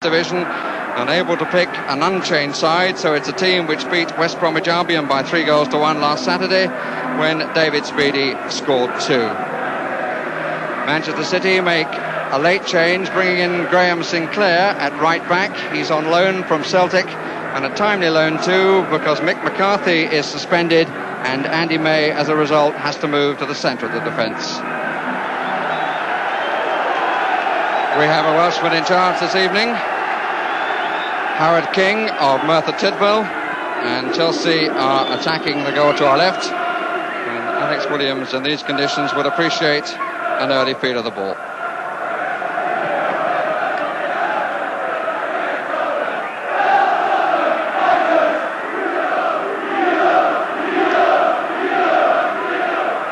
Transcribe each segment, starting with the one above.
division, unable to pick an unchanged side, so it's a team which beat West Bromwich Albion by 3-1 last Saturday when David Speedie scored 2. Manchester City make a late change, bringing in Graham Sinclair at right back. He's on loan from Celtic, and a timely loan too, because Mick McCarthy is suspended and Andy May as a result has to move to the centre of the defence. We have a Welshman in charge this evening, Howard King of Merthyr Tydfil, and Chelsea are attacking the goal to our left, and Alex Williams in these conditions would appreciate an early feel of the ball.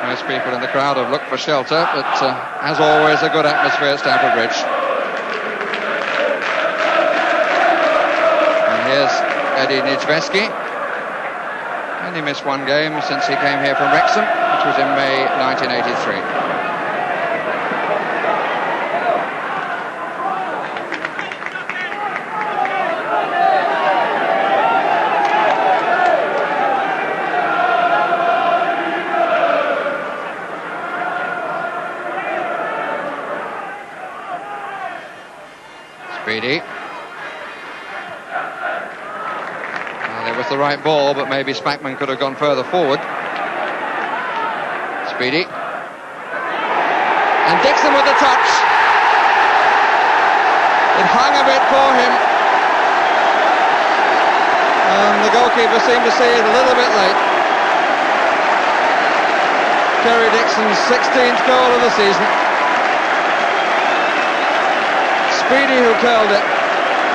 Most people in the crowd have looked for shelter, but as always, a good atmosphere at Stamford Bridge. And here's Eddie Nijveski. Only missed one game since he came here from Wrexham, which was in May 1983. Speedie. Well, it was the right ball, but maybe Spackman could have gone further forward. Speedie. And Dixon with the touch. It hung a bit for him. And the goalkeeper seemed to see it a little bit late. Terry Dixon's 16th goal of the season. Speedie who curled it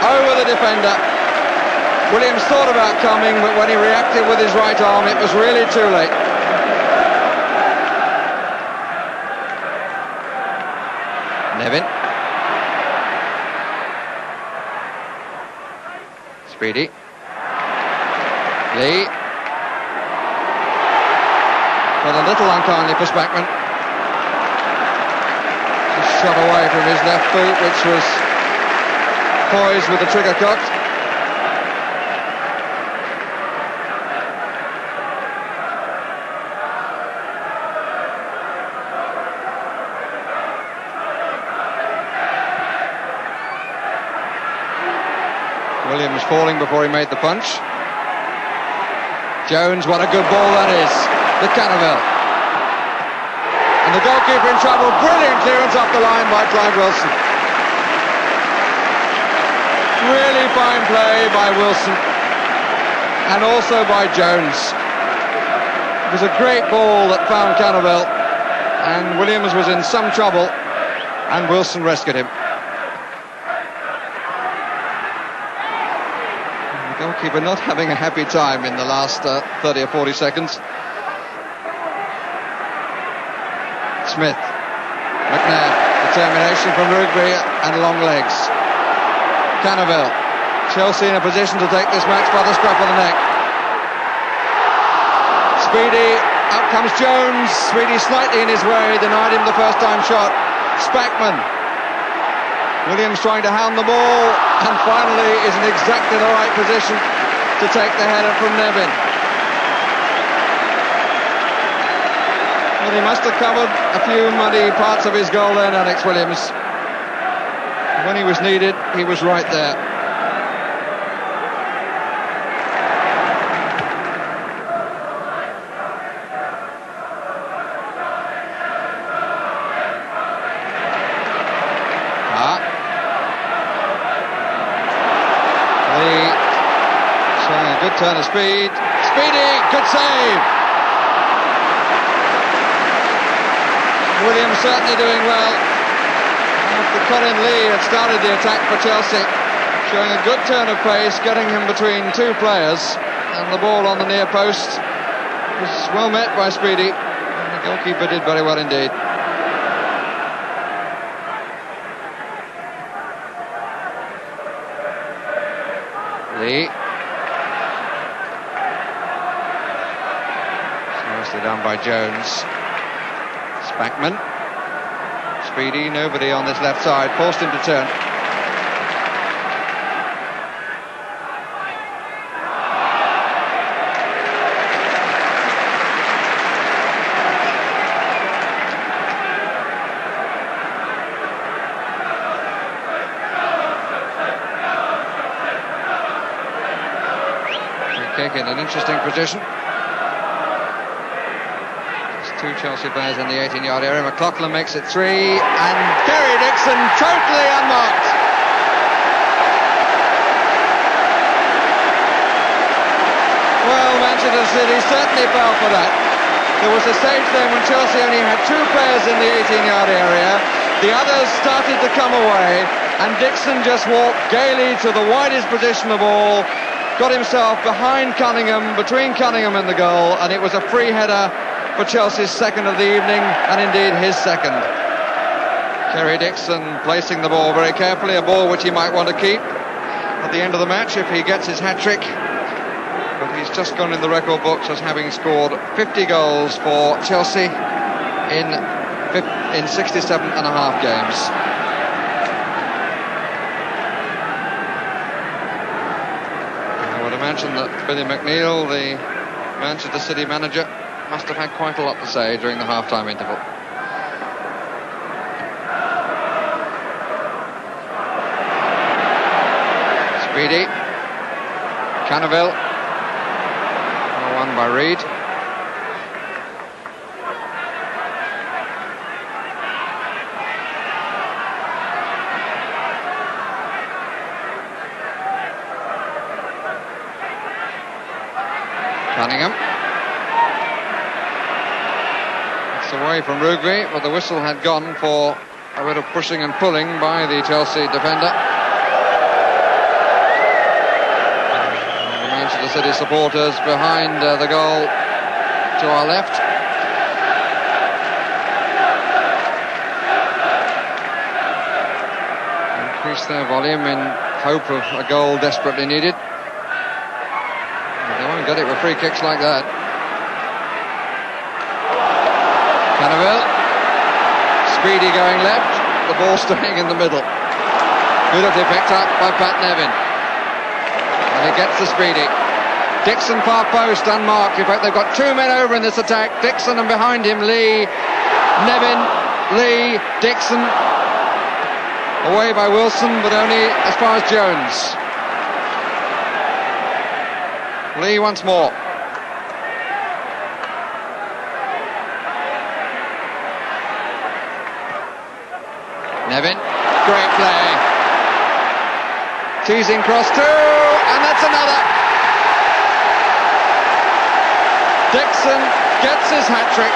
over the defender. Williams thought about coming, but when he reacted with his right arm, it was really too late. Nevin. Speedie. Lee. But a little unkindly for Spackman. Shot away from his left boot, which was poised with the trigger cocked. Williams falling before he made the punch. Jones, what a good ball that is. The Cannavale. And the goalkeeper in trouble. Brilliant clearance off the line by Clive Wilson. Really fine play by Wilson. And also by Jones. It was a great ball that found Cannavale. And Williams was in some trouble. And Wilson rescued him. And the goalkeeper not having a happy time in the last 30 or 40 seconds. Smith, McNabb, determination from Rugby and long legs. Cannavale, Chelsea in a position to take this match by the scruff of the neck. Speedie, up comes Jones. Speedie slightly in his way, denied him the first time shot. Spackman, Williams trying to hound the ball, and finally is in exactly the right position to take the header from Nevin. Well, he must have covered a few muddy parts of his goal then, Alex Williams. When he was needed, he was right there. Lee showing a good turn of speed. Speedie, good save. Williams certainly doing well. After Colin Lee had started the attack for Chelsea, showing a good turn of pace, getting him between two players, and the ball on the near post was well met by Speedie, and the goalkeeper did very well indeed. Lee. Nicely done by Jones. Spackman. Speedie, nobody on this left side, forced him to turn. kick in an interesting position. There's two Chelsea players in the 18-yard area. McLaughlin makes it 3, and Kerry Dixon totally unmarked. Well, Manchester City certainly fell for that. There was a stage then when Chelsea only had two players in the 18-yard area. The others started to come away, and Dixon just walked gaily to the widest position of all, got himself behind Cunningham, between Cunningham and the goal, and it was a free header for Chelsea's second of the evening, and indeed his second. Kerry Dixon placing the ball very carefully, a ball which he might want to keep at the end of the match if he gets his hat-trick. But he's just gone in the record books as having scored 50 goals for Chelsea in 67 and a half games. I would imagine that Billy McNeil, the Manchester City manager, must have had quite a lot to say during the half-time interval. Speedy, Cannaville, won by Reid. Cunningham. It's away from Rugby, but the whistle had gone for a bit of pushing and pulling by the Chelsea defender. The City supporters behind the goal to our left. Increase their volume in hope of a goal desperately needed. They won't get it with free kicks like that. Cannaville. Speedy going left, the ball staying in the middle. Beautifully picked up by Pat Nevin. And it gets to Speedy. Dixon far post, unmarked. In fact, they've got two men over in this attack. Dixon and behind him, Lee, Nevin, Lee, Dixon. Away by Wilson, but only as far as Jones. Lee once more. Nevin, great play. Teasing cross two, and that's another. Dixon gets his hat-trick,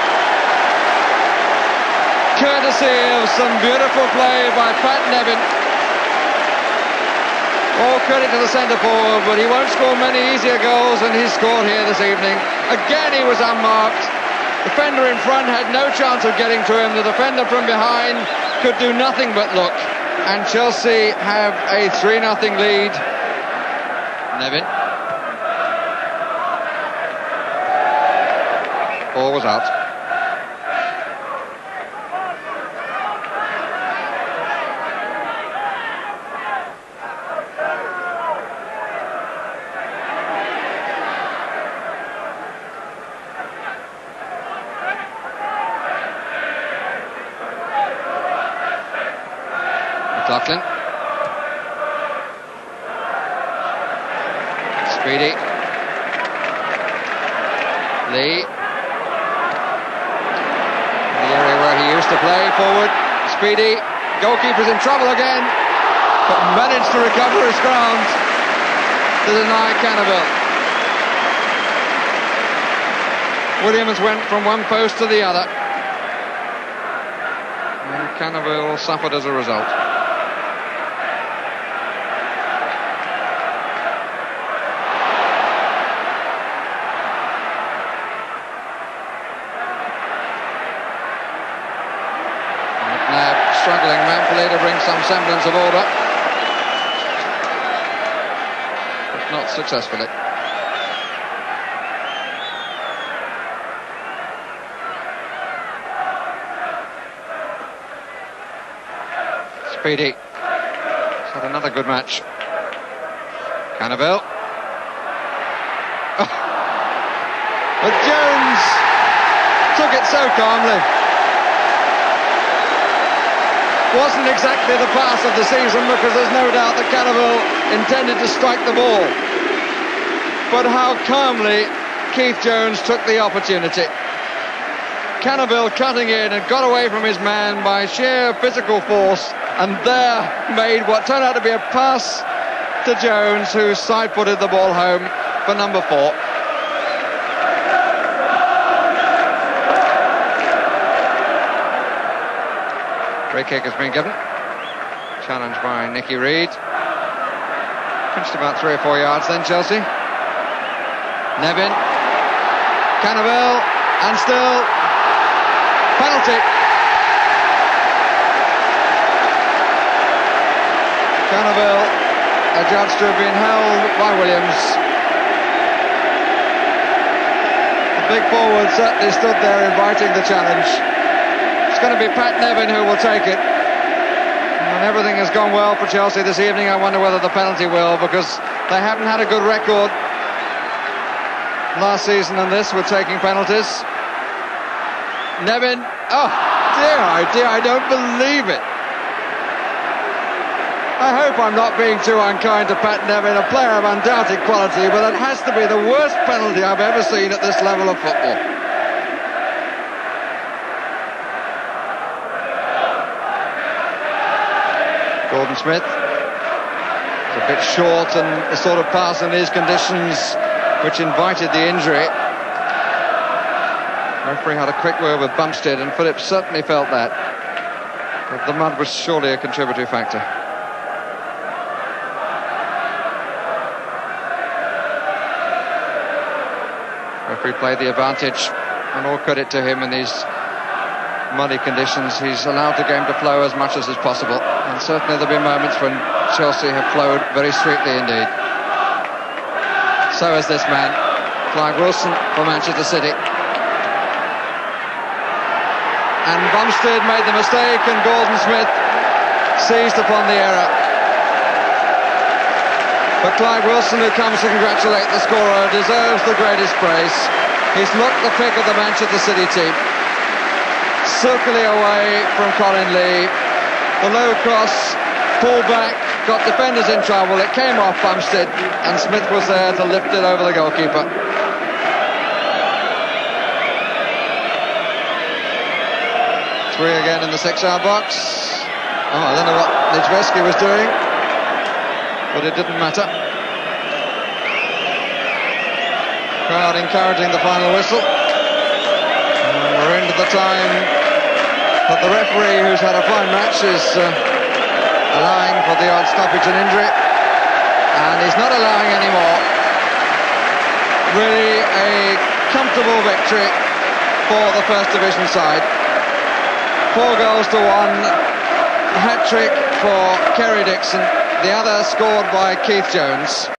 courtesy of some beautiful play by Pat Nevin. All credit to the centre forward, but he won't score many easier goals than he's scored here this evening. Again, he was unmarked. Defender in front had no chance of getting to him. The defender from behind could do nothing but look. And Chelsea have a 3-0 lead. Nevin. Ball was out. McLaughlin. Speedy. Lee. To play forward, Speedy, goalkeeper's in trouble again, but managed to recover his ground to deny Cannaville. Williams went from one post to the other, and Cannaville suffered as a result. Struggling manfully to bring some semblance of order, but not successfully. Speedy. He's had another good match. Cannaville. Oh. But Jones took it so calmly. Wasn't exactly the pass of the season, because there's no doubt that Cannaville intended to strike the ball. but how calmly Keith Jones took the opportunity. Cannaville cutting in and got away from his man by sheer physical force, and there made what turned out to be a pass to Jones, who side-footed the ball home for number 4. Free kick has been given. Challenged by Nicky Reid. Finished about 3 or 4 yards then, Chelsea. Nevin. Cannaville. And still. Penalty. Cannaville adjudged to have been held by Williams. The big forward certainly stood there inviting the challenge. It's going to be Pat Nevin who will take it. And everything has gone well for Chelsea this evening. I wonder whether the penalty will, because they haven't had a good record last season on this with taking penalties. Nevin, oh dear, I don't believe it. I hope I'm not being too unkind to Pat Nevin, a player of undoubted quality, but it has to be the worst penalty I've ever seen at this level of football. Gordon Smith, it's a bit short, and the sort of pass in these conditions which invited the injury. The referee had a quick word with Bumstead, and Phillips certainly felt that. But the mud was surely a contributory factor. Referee played the advantage, and all credit to him in these muddy conditions. He's allowed the game to flow as much as is possible, and certainly there'll be moments when Chelsea have flowed very sweetly indeed. So is this man, Clive Wilson for Manchester City. And Bumstead made the mistake, and Gordon Smith seized upon the error. But Clive Wilson, who comes to congratulate the scorer, deserves the greatest praise. He's looked the pick of the Manchester City team. Silkily away from Colin Lee. The low cross, pulled back, got defenders in trouble. It came off Bumstead, and Smith was there to lift it over the goalkeeper. Three again in the 6-yard box. Oh, I don't know what Nijveski was doing, but it didn't matter. Crowd encouraging the final whistle. And we're into the time that the referee, who's had a fine match, is allowing for the odd stoppage and injury. And he's not allowing any more. Really a comfortable victory for the First Division side. 4 goals to 1. A hat-trick for Kerry Dixon. The other scored by Keith Jones.